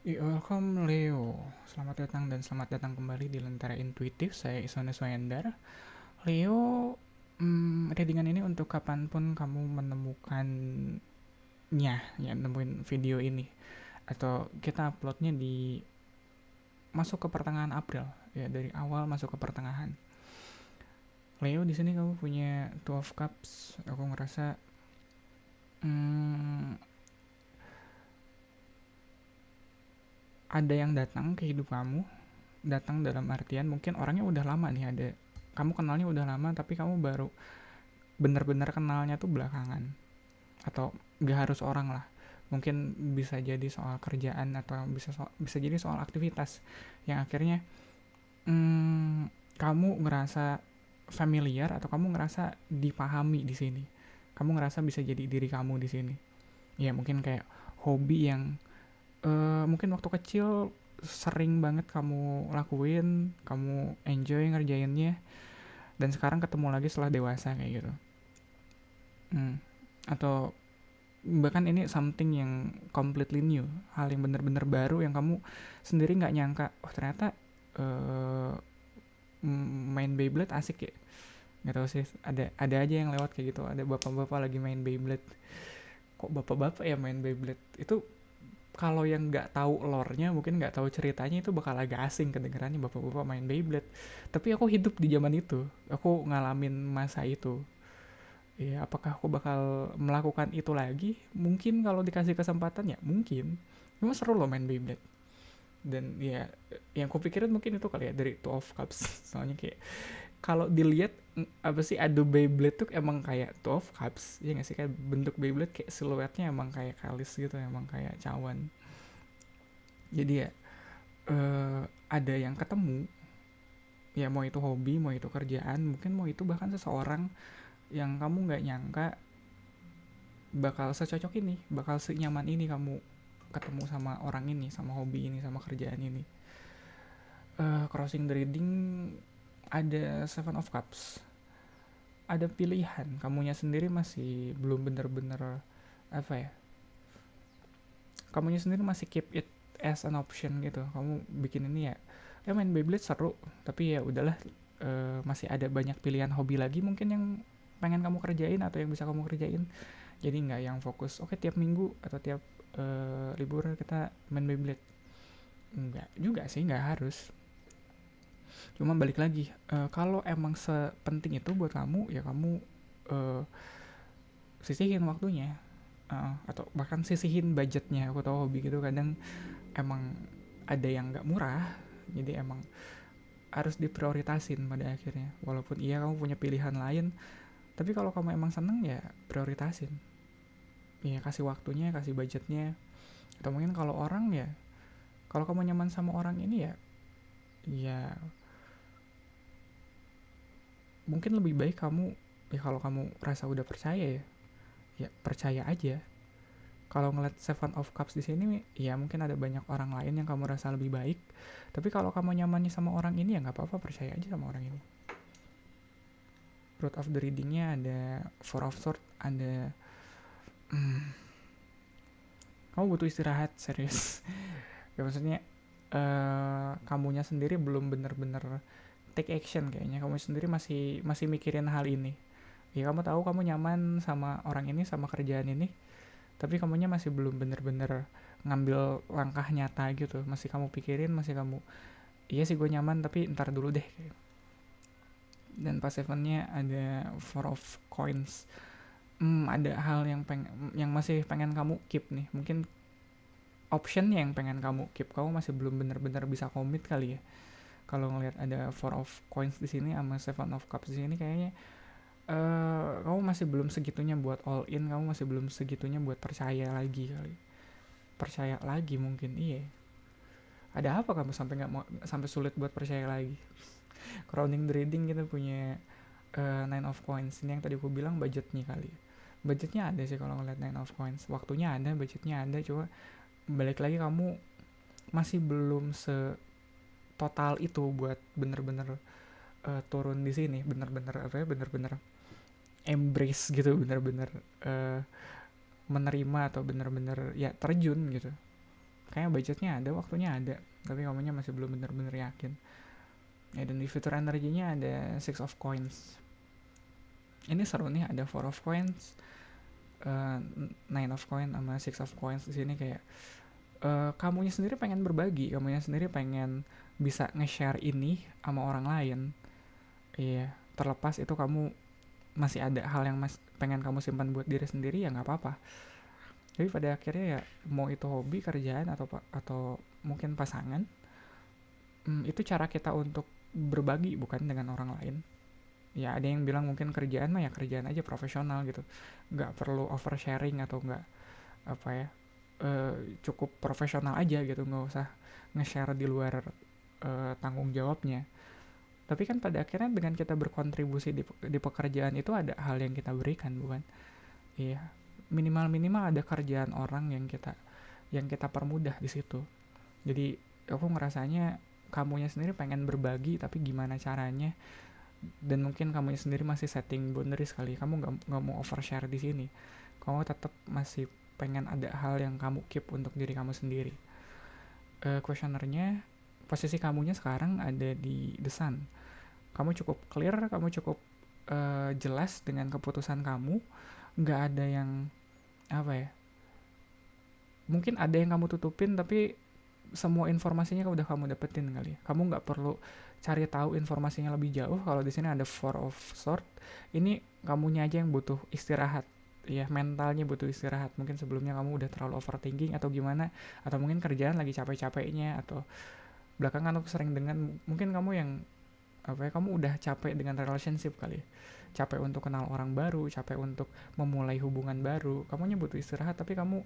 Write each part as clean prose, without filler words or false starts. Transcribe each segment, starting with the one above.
Welcome Leo, selamat datang dan selamat datang kembali di Lentera Intuitif. Saya Iswana Swayandar. Leo, readingan ini untuk kapanpun kamu menemukannya, ya nemuin video ini, atau kita uploadnya di masuk ke pertengahan April, ya dari awal masuk ke pertengahan. Leo, di sini kamu punya Two of Cups. Aku ngerasa hmm, ada yang datang ke hidup kamu, datang dalam artian mungkin orangnya udah lama nih, ada kamu kenalnya udah lama tapi kamu baru bener-bener kenalnya tuh belakangan, atau gak harus orang lah, mungkin bisa jadi soal kerjaan atau bisa jadi soal aktivitas yang akhirnya kamu ngerasa familiar atau kamu ngerasa dipahami di sini, kamu ngerasa bisa jadi diri kamu di sini. Ya mungkin kayak hobi yang mungkin waktu kecil sering banget kamu lakuin, kamu enjoy ngerjainnya, dan sekarang ketemu lagi setelah dewasa kayak gitu. Atau bahkan ini something yang completely new, hal yang bener-bener baru yang kamu sendiri nggak nyangka, oh ternyata uh, main Beyblade asik ya. Nggak tahu sih, ada aja yang lewat kayak gitu, ada bapak-bapak lagi main Beyblade. Kok bapak-bapak ya main Beyblade itu? Kalau yang nggak tahu lore-nya, mungkin nggak tahu ceritanya, itu bakal agak asing kedengerannya bapak-bapak main Beyblade. Tapi aku hidup di zaman itu, aku ngalamin masa itu. Ya, apakah aku bakal melakukan itu lagi? Mungkin kalau dikasih kesempatan, ya mungkin. Cuma seru loh main Beyblade. Dan ya, yang aku pikirin mungkin itu kali ya, dari Two of Cups. Soalnya kayak kalau dilihat, apa sih, adu Beyblade tuh emang kayak Two of Cups. Ya nggak sih, kayak bentuk Beyblade kayak siluetnya emang kayak kalis gitu, emang kayak cawan. Jadi ya, ada yang ketemu, ya mau itu hobi, mau itu kerjaan, mungkin mau itu bahkan seseorang yang kamu nggak nyangka bakal secocok ini, bakal senyaman ini kamu ketemu sama orang ini, sama hobi ini, sama kerjaan ini. Crossing the reading, ada Seven of Cups, ada pilihan, kamunya sendiri masih belum bener-bener, apa ya, kamunya sendiri masih keep it as an option gitu. Kamu bikin ini ya, main Beyblade seru, tapi ya udahlah, masih ada banyak pilihan hobi lagi mungkin yang pengen kamu kerjain atau yang bisa kamu kerjain. Jadi nggak yang fokus oke tiap minggu atau tiap libur kita main Beyblade. Nggak juga sih, nggak harus. Cuma balik lagi, kalau emang sepenting itu buat kamu, ya kamu uh, sisihin waktunya, atau bahkan sisihin budgetnya. Aku tahu hobi gitu kadang emang ada yang nggak murah, jadi emang harus diprioritasin pada akhirnya. Walaupun iya kamu punya pilihan lain, tapi kalau kamu emang seneng ya prioritasin. Ya kasih waktunya, kasih budgetnya. Atau mungkin kalau orang ya, kalau kamu nyaman sama orang ini ya, ya mungkin lebih baik kamu, ya kalau kamu rasa udah percaya ya, ya percaya aja. Kalau ngeliat Seven of Cups di sini, ya mungkin ada banyak orang lain yang kamu rasa lebih baik. Tapi kalau kamu nyamannya sama orang ini, ya nggak apa-apa, percaya aja sama orang ini. Root of the readingnya ada Four of Swords, ada kamu butuh istirahat serius. Ya maksudnya, kamunya sendiri belum bener-bener take action kayaknya. Kamu sendiri masih masih mikirin hal ini. Ya kamu tahu kamu nyaman sama orang ini, sama kerjaan ini, tapi kamunya masih belum bener-bener ngambil langkah nyata gitu. Masih kamu pikirin, masih kamu, iya sih gue nyaman tapi ntar dulu deh. Dan pas eventnya ada Four of Coins. Ada hal yang masih pengen kamu keep nih. Mungkin option yang pengen kamu keep, kamu masih belum bener-bener bisa komit kali ya. Kalau ngelihat ada Four of Coins di sini sama Seven of Cups di sini, kayaknya kamu masih belum segitunya buat all in, kamu masih belum segitunya buat percaya lagi kali. Percaya lagi mungkin, iya. Ada apa kamu sampai nggak mau, sampai sulit buat percaya lagi? Crowning the reading kita punya Nine of Coins. Ini yang tadi aku bilang budgetnya kali. Budgetnya ada sih kalau ngeliat Nine of Coins. Waktunya ada, budgetnya ada. Coba balik lagi, kamu masih belum total itu buat bener-bener turun di sini, bener-bener apa ya, bener-bener embrace gitu, bener-bener menerima atau bener-bener ya terjun gitu. kayaknya budgetnya ada, waktunya ada, tapi kamunya masih belum bener-bener yakin. Ya, dan di fitur energinya ada Six of Coins. Ini seru nih, ada Four of Coins, Nine of Coins sama Six of Coins. Di sini kayak kamunya sendiri pengen berbagi, kamunya sendiri pengen bisa nge-share ini sama orang lain. Iya, terlepas itu kamu masih ada hal yang pengen kamu simpan buat diri sendiri, ya nggak apa-apa. Tapi pada akhirnya ya, mau itu hobi, kerjaan, atau mungkin pasangan, itu cara kita untuk berbagi, bukan dengan orang lain. Ya ada yang bilang mungkin kerjaan mah ya kerjaan aja, profesional gitu, nggak perlu oversharing, atau nggak apa ya, cukup profesional aja gitu, nggak usah nge-share di luar tanggung jawabnya. Tapi kan pada akhirnya dengan kita berkontribusi di pekerjaan itu ada hal yang kita berikan, bukan? Iya, minimal ada kerjaan orang yang kita permudah di situ. Jadi aku ngerasanya kamunya sendiri pengen berbagi, tapi gimana caranya? Dan mungkin kamunya sendiri masih setting boundaries kali. Kamu nggak mau overshare di sini. Kamu tetap masih pengen ada hal yang kamu keep untuk diri kamu sendiri. Questionernya, posisi kamunya sekarang ada di The Sun. Kamu cukup clear, kamu cukup jelas dengan keputusan kamu. Nggak ada yang apa ya, mungkin ada yang kamu tutupin, tapi semua informasinya udah kamu dapetin kali ya. Kamu nggak perlu cari tahu informasinya lebih jauh. Kalau di sini ada Four of Swords, ini kamunya aja yang butuh istirahat. Ya, mentalnya butuh istirahat. Mungkin sebelumnya kamu udah terlalu overthinking atau gimana, atau mungkin kerjaan lagi capek-capeknya, atau belakangan aku sering dengan mungkin kamu yang apa ya, kamu udah capek dengan relationship kali ya. Capek untuk kenal orang baru, capek untuk memulai hubungan baru. Kamunya butuh istirahat, tapi kamu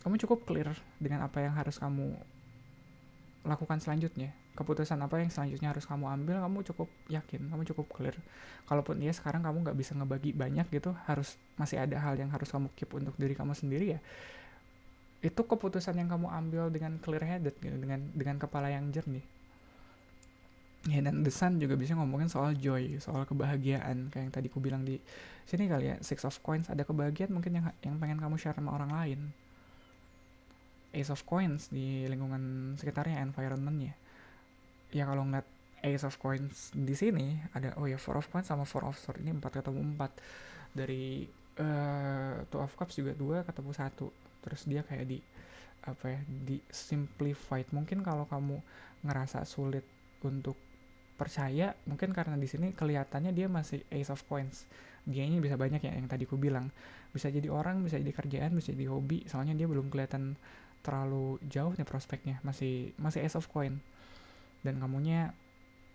cukup clear dengan apa yang harus kamu lakukan selanjutnya. Keputusan apa yang selanjutnya harus kamu ambil, kamu cukup yakin, kamu cukup clear. Kalaupun ya sekarang kamu nggak bisa ngebagi banyak gitu, harus masih ada hal yang harus kamu keep untuk diri kamu sendiri ya. Itu keputusan yang kamu ambil dengan clear headed gitu, dengan kepala yang jernih. Ya, dan The Sun juga bisa ngomongin soal joy, soal kebahagiaan, kayak yang tadi ku bilang di sini kali ya. Six of Coins, ada kebahagiaan mungkin yang pengen kamu share sama orang lain. Ace of Coins, di lingkungan sekitarnya, environmentnya. Ya kalau ngeliat Ace of Coins di sini ada, oh ya, Four of Coins sama Four of Swords, ini 4 ketemu 4. Dari Two of Cups juga 2 ketemu 1. Terus dia kayak di apa ya, di simplified. Mungkin kalau kamu ngerasa sulit untuk percaya, mungkin karena di sini kelihatannya dia masih Ace of Coins. Dia-nya bisa banyak ya, yang tadi ku bilang. Bisa jadi orang, bisa jadi kerjaan, bisa jadi hobi. Soalnya dia belum kelihatan terlalu jauh nih prospeknya, masih Ace of Coin. Dan kamunya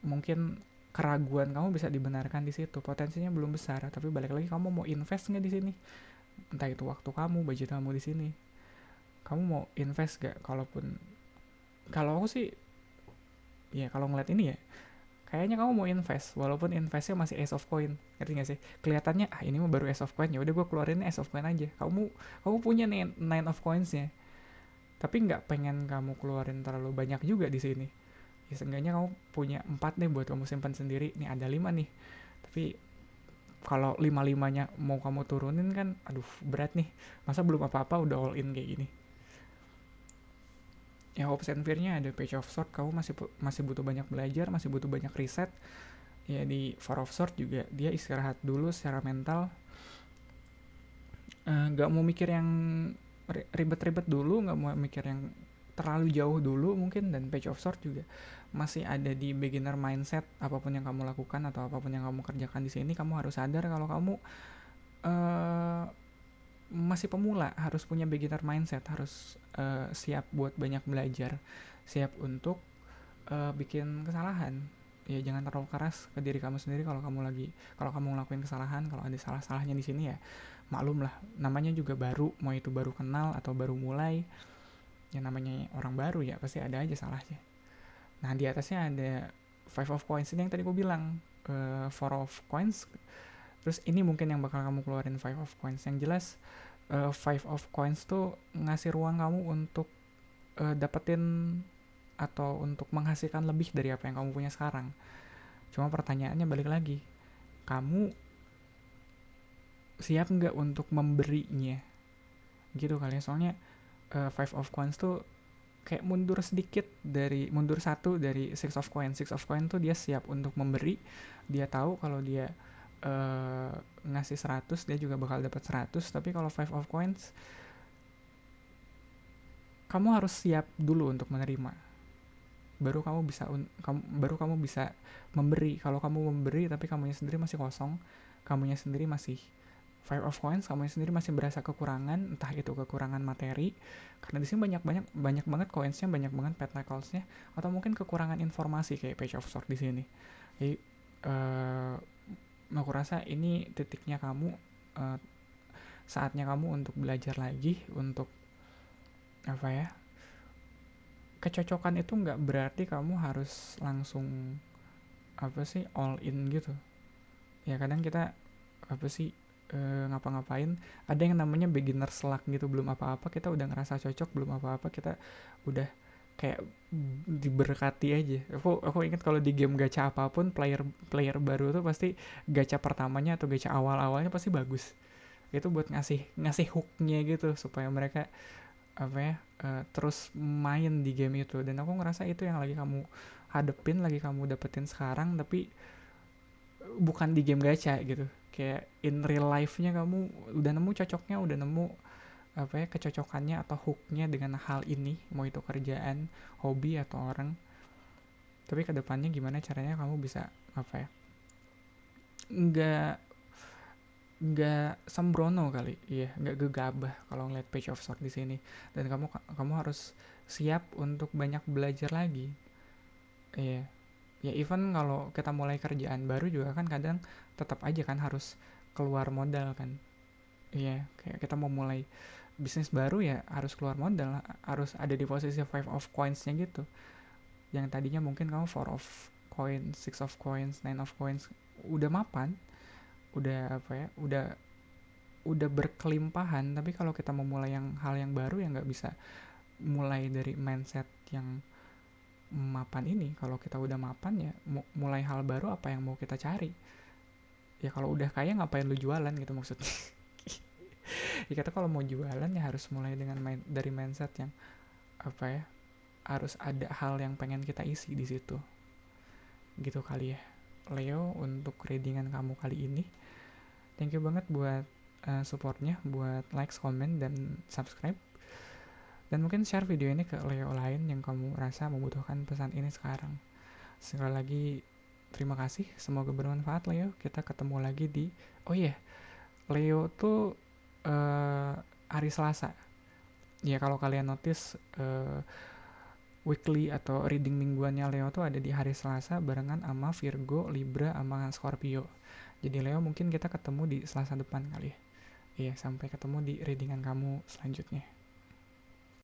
mungkin keraguan kamu bisa dibenarkan di situ. Potensinya belum besar, tapi balik lagi, kamu mau invest nggak di sini? Entah itu waktu kamu, budget kamu di sini. Kamu mau invest gak? Kalau aku sih, ya kalau ngeliat ini ya, kayaknya kamu mau invest, walaupun investnya masih Ace of Coin. Ngerti gak sih? Kelihatannya ini mah baru Ace of Coin, ya udah gue keluarin Ace of Coin aja. Kamu punya nih Nine of Coins-nya, tapi nggak pengen kamu keluarin terlalu banyak juga di sini. Ya seenggaknya kamu punya 4 nih buat kamu simpan sendiri. Nih ada 5 nih, tapi kalau 5-5-nya mau kamu turunin kan, aduh berat nih. Masa belum apa-apa udah all in kayak gini. Ya, hopes and fear-nya ada Page of Swords, kamu masih butuh banyak belajar, masih butuh banyak riset. Ya di Four of Swords juga dia istirahat dulu secara mental, nggak mau mikir yang ribet-ribet dulu, nggak mau mikir yang terlalu jauh dulu mungkin. Dan Page of Swords juga masih ada di beginner mindset. Apapun yang kamu lakukan atau apapun yang kamu kerjakan di sini, kamu harus sadar kalau kamu masih pemula, harus punya beginner mindset, harus siap buat banyak belajar, siap untuk bikin kesalahan. Ya jangan terlalu keras ke diri kamu sendiri kalau kamu ngelakuin kesalahan. Kalau ada salah-salahnya di sini ya maklum lah, namanya juga baru, mau itu baru kenal atau baru mulai, ya namanya orang baru ya pasti ada aja salahnya. Nah di atasnya ada Five of Coins, ini yang tadi gue bilang, Four of Coins. Terus ini mungkin yang bakal kamu keluarin Five of Coins. Yang jelas Five of Coins tuh ngasih ruang kamu untuk dapetin atau untuk menghasilkan lebih dari apa yang kamu punya sekarang. Cuma pertanyaannya balik lagi, kamu siap nggak untuk memberinya? Gitu kali ya. Soalnya Five of Coins tuh kayak mundur satu dari Six of Coins. Six of Coins tuh dia siap untuk memberi, dia tahu kalau dia ngasih 100 dia juga bakal dapat 100. Tapi kalau Five of Coins, kamu harus siap dulu untuk menerima, baru kamu bisa memberi. Kalau kamu memberi tapi kamunya sendiri masih kosong, kamunya sendiri masih Five of Coins, kamunya sendiri masih berasa kekurangan, entah itu kekurangan materi, karena di sini banyak banget coinsnya, banyak banget pentaclesnya, atau mungkin kekurangan informasi kayak Page of Swords di sini. Jadi aku rasa ini titiknya kamu, saatnya kamu untuk belajar lagi, untuk apa ya, kecocokan itu nggak berarti kamu harus langsung all in gitu ya. Kadang kita ngapa-ngapain ada yang namanya beginner luck gitu, belum apa-apa kita udah ngerasa cocok, belum apa-apa kita udah kayak diberkati aja. Aku ingat kalau di game gacha apapun, player baru tuh pasti gacha pertamanya atau gacha awalnya pasti bagus. Itu buat ngasih hooknya gitu supaya mereka terus main di game itu. Dan aku ngerasa itu yang lagi kamu hadepin, lagi kamu dapetin sekarang, tapi bukan di game gacha gitu. Kayak in real life-nya kamu udah nemu cocoknya, udah nemu kecocokannya atau hooknya dengan hal ini, mau itu kerjaan, hobi atau orang. Tapi kedepannya gimana caranya kamu bisa nggak sembrono kali, nggak gegabah kalau ngeliat Page of Swords di sini. Dan kamu harus siap untuk banyak belajar lagi. Ya even kalau kita mulai kerjaan baru juga kan kadang tetap aja kan harus keluar modal kan. Kayak kita mau mulai bisnis baru ya harus keluar modal, harus ada di posisi Five of Coins-nya gitu. Yang tadinya mungkin kamu Four of Coins, Six of Coins, Nine of Coins udah mapan, udah udah berkelimpahan. Tapi kalau kita mau mulai hal yang baru ya nggak bisa mulai dari mindset yang mapan ini. Kalau kita udah mapan ya mulai hal baru apa yang mau kita cari ya. Kalau udah kaya ngapain lu jualan gitu maksudnya. Ya kita kalau mau jualan ya harus mulai dengan dari mindset yang harus ada hal yang pengen kita isi di situ gitu kali ya Leo, untuk readingan kamu kali ini. Thank you banget buat supportnya, buat likes, comment, dan subscribe. Dan mungkin share video ini ke Leo lain yang kamu rasa membutuhkan pesan ini sekarang. Sekali lagi terima kasih, semoga bermanfaat Leo. Kita ketemu lagi di Leo tuh hari Selasa. Ya kalau kalian notice weekly atau reading mingguannya Leo tuh ada di hari Selasa barengan sama Virgo, Libra, sama Scorpio. Jadi Leo mungkin kita ketemu di Selasa depan kali ya. Sampai ketemu di readingan kamu selanjutnya.